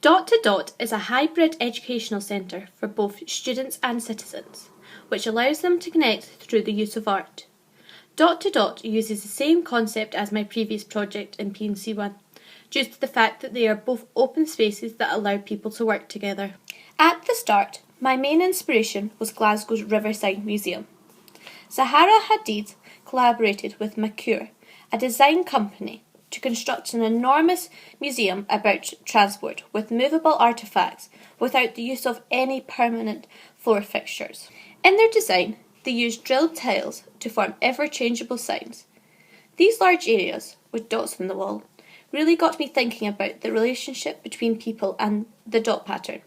Dot to Dot is a hybrid educational centre for both students and citizens, which allows them to connect through the use of art. Dot to Dot uses the same concept as my previous project in P&C1, due to the fact that they are both open spaces that allow people to work together. At the start, my main inspiration was Glasgow's Riverside Museum. Zaha Hadid collaborated with Mercure, a design company, to construct an enormous museum about transport with movable artefacts without the use of any permanent floor fixtures. In their design, they used drilled tiles to form ever-changeable signs. These large areas, with dots on the wall, really got me thinking about the relationship between people and the dot pattern.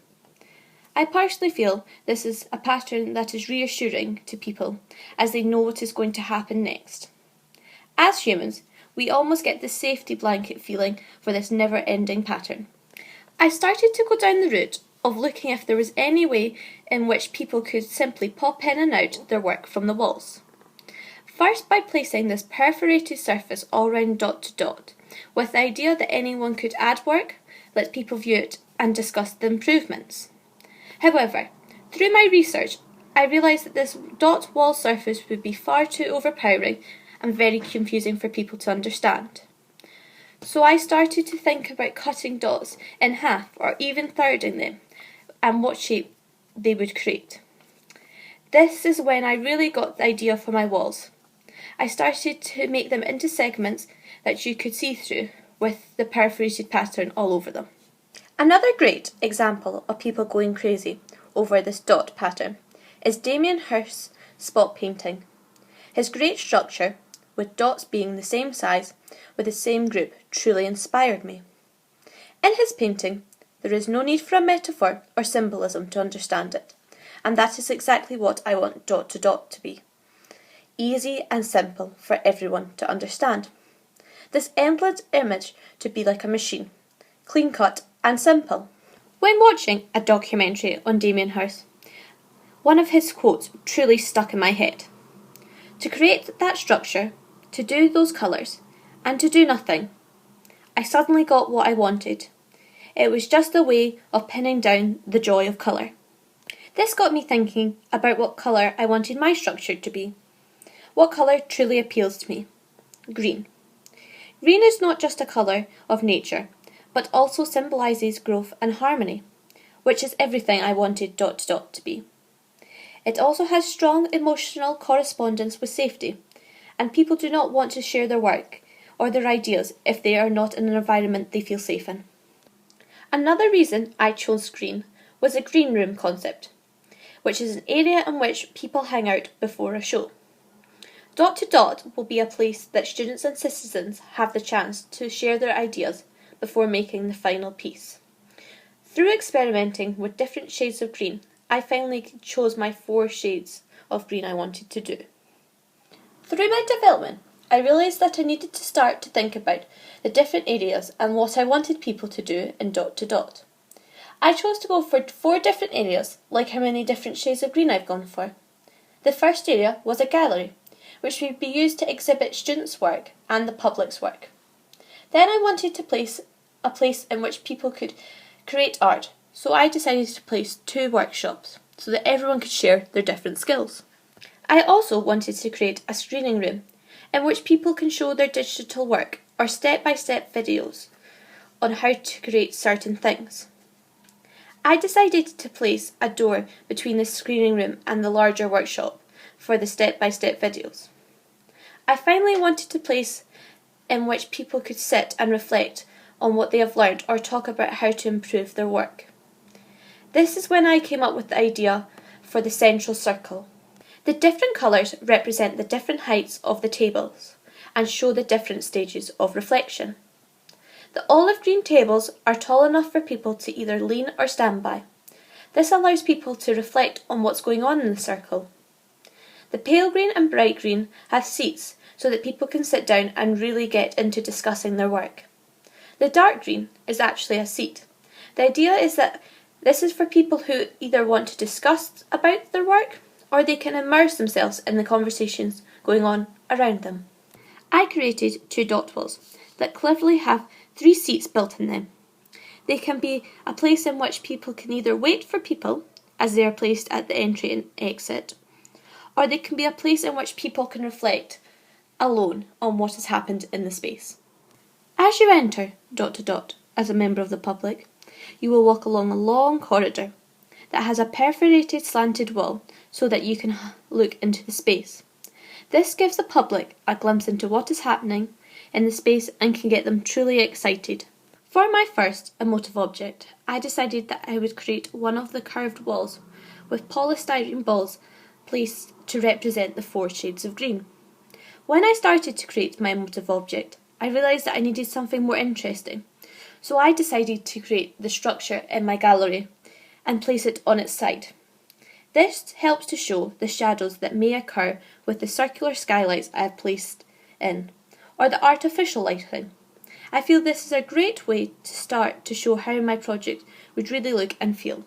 I personally feel this is a pattern that is reassuring to people as they know what is going to happen next. As humans, we almost get the safety blanket feeling for this never-ending pattern. I started to go down the route of looking if there was any way in which people could simply pop in and out their work from the walls. First, by placing this perforated surface all round dot to dot, with the idea that anyone could add work, let people view it and discuss the improvements. However, through my research, I realised that this dot wall surface would be far too overpowering and very confusing for people to understand. So I started to think about cutting dots in half or even thirding them and what shape they would create. This is when I really got the idea for my walls. I started to make them into segments that you could see through with the perforated pattern all over them. Another great example of people going crazy over this dot pattern is Damien Hirst's spot painting. His great structure, with dots being the same size, with the same group, truly inspired me. In his painting, there is no need for a metaphor or symbolism to understand it, and that is exactly what I want dot to dot to be. Easy and simple for everyone to understand. This endless image to be like a machine, clean-cut and simple. When watching a documentary on Damien Hirst, one of his quotes truly stuck in my head. To create that structure, to do those colours, and to do nothing, I suddenly got what I wanted. It was just a way of pinning down the joy of colour. This got me thinking about what colour I wanted my structure to be. What colour truly appeals to me? Green. Green is not just a colour of nature, but also symbolises growth and harmony, which is everything I wanted dot to dot to be. It also has strong emotional correspondence with safety, and people do not want to share their work or their ideas if they are not in an environment they feel safe in. Another reason I chose green was the green room concept, which is an area in which people hang out before a show. Dot to Dot will be a place that students and citizens have the chance to share their ideas before making the final piece. Through experimenting with different shades of green, I finally chose my 4 shades of green I wanted to do. Through my development, I realised that I needed to start to think about the different areas and what I wanted people to do in dot to dot. I chose to go for 4 different areas, like how many different shades of green I've gone for. The first area was a gallery, which would be used to exhibit students' work and the public's work. Then I wanted to place a place in which people could create art, so I decided to place 2 workshops so that everyone could share their different skills. I also wanted to create a screening room in which people can show their digital work or step-by-step videos on how to create certain things. I decided to place a door between the screening room and the larger workshop for the step-by-step videos. I finally wanted to place in which people could sit and reflect on what they have learned or talk about how to improve their work. This is when I came up with the idea for the central circle. The different colours represent the different heights of the tables and show the different stages of reflection. The olive green tables are tall enough for people to either lean or stand by. This allows people to reflect on what's going on in the circle. The pale green and bright green have seats so that people can sit down and really get into discussing their work. The dark green is actually a seat. The idea is that this is for people who either want to discuss about their work or they can immerse themselves in the conversations going on around them. I created 2 dot walls that cleverly have 3 seats built in them. They can be a place in which people can either wait for people as they are placed at the entry and exit, or they can be a place in which people can reflect alone on what has happened in the space. As you enter ... as a member of the public, you will walk along a long corridor that has a perforated slanted wall so that you can look into the space. This gives the public a glimpse into what is happening in the space and can get them truly excited. For my first emotive object, I decided that I would create one of the curved walls with polystyrene balls placed to represent the 4 shades of green. When I started to create my emotive object, I realised that I needed something more interesting, so I decided to create the structure in my gallery and place it on its side. This helps to show the shadows that may occur with the circular skylights I have placed in, or the artificial lighting. I feel this is a great way to start to show how my project would really look and feel.